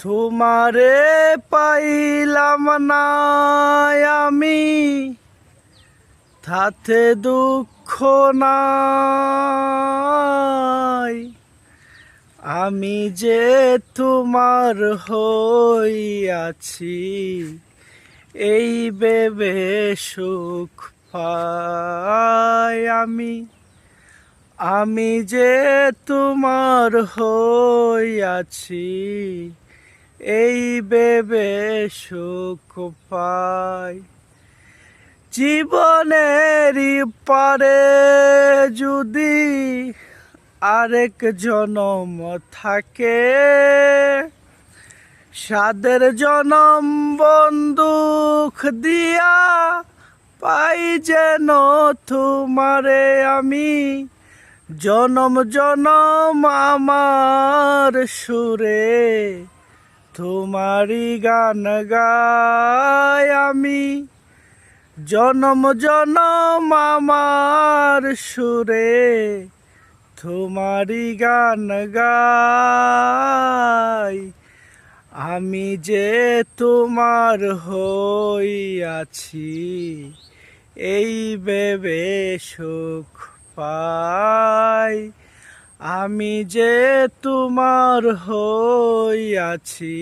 তোমারে পাইলাম না আমি, তাতে দুঃখ নাই। আমি যে তোমার হইয়াছি, এই ভেবে সুখ পাই আমি যে তোমার হইয়াছি, এই ভেবে সুখ পাই। জীবনেরই পারে যদি আরেক জনম থাকে, সাদের জনম বন্দুক দিয়া পাই যেন তোমারে আমি। জনম জনম আমার সুরে তোমারি গান গাই আমি। জনম জনম আমার সুরে তোমারি গান গাই। আমি যে তোমার হইয়াছি, এই ভেবে সুখ পাই। আমি যে তোমার হইয়াছি,